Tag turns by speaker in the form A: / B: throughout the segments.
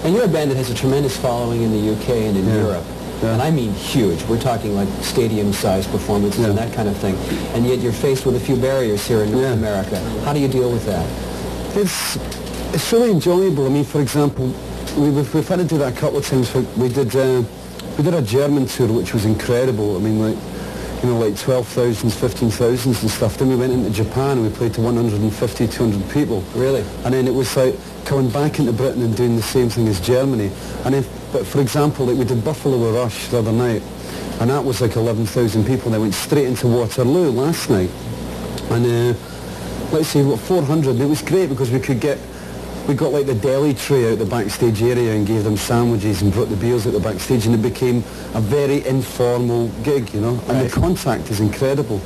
A: And you're a band that has a tremendous following in the UK and in Europe. Yeah. And I mean huge. We're talking like stadium-sized performances and that kind of thing. And yet you're faced with a few barriers here in North America. How do you deal with that?
B: It's really enjoyable. I mean, for example, we've had to do that a couple of times. We did a German tour, which was incredible. I mean, like 12,000s, 15,000s and stuff. Then we went into Japan and we played to 150, 200 people.
A: Really?
B: And then it was like coming back into Britain and doing the same thing as Germany. And then, but for example, like we did Buffalo with Rush the other night, and that was like 11,000 people. They went straight into Waterloo last night. And let's say, 400. And it was great because we got like the deli tray out the backstage area and gave them sandwiches and brought the beers out the backstage, and it became a very informal gig, you know. And the contact is incredible.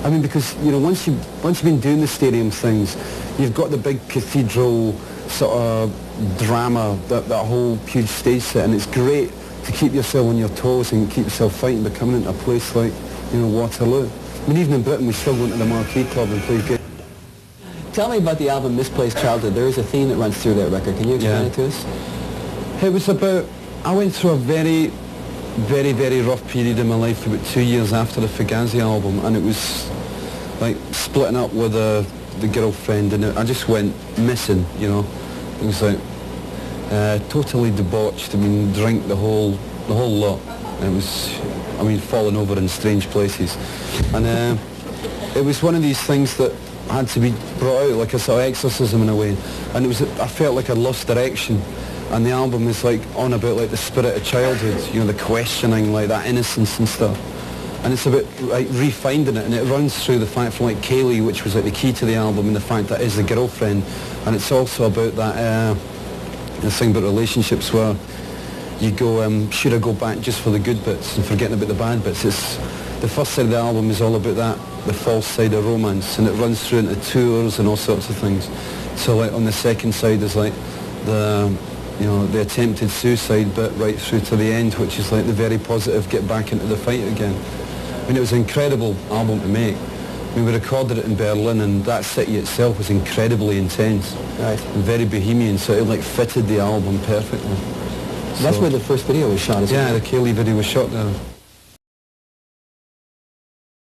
B: I mean, because, you know, once you've been doing the stadium things, you've got the big cathedral sort of drama, that whole huge stage set, and it's great to keep yourself on your toes and keep yourself fighting, but coming into a place like, you know, Waterloo. I mean, even in Britain, we still go into the Marquee Club and play gigs.
A: Tell me about the album Misplaced Childhood. There is a theme that runs through that record. Can you explain it to us?
B: It was about, I went through a very, very, very rough period in my life about 2 years after the Fugazi album, and it was like splitting up with the girlfriend, and I just went missing, you know. It was like totally debauched. I mean, drink the whole lot. And it was, I mean, falling over in strange places. And it was one of these things that had to be brought out, like a sort of exorcism in a way. And it was, I felt like I'd lost direction. And the album is like on about like the spirit of childhood, you know, the questioning, like that innocence and stuff. And it's about like refinding it, and it runs through the fact from like Kaylee, which was like the key to the album, and the fact that is the girlfriend. And it's also about that the thing about relationships where you go, should I go back just for the good bits and forgetting about the bad bits? It's the first side of the album is all about that, the false side of romance, and it runs through into tours and all sorts of things. So like on the second side is like the attempted suicide bit right through to the end, which is like the very positive get back into the fight again. I mean, it was an incredible album to make. I mean, we recorded it in Berlin, and that city itself was incredibly intense, and very bohemian, so it like fitted the album perfectly.
A: That's where the first video was shot, isn't it?
B: Yeah, the Kaylee video was shot there.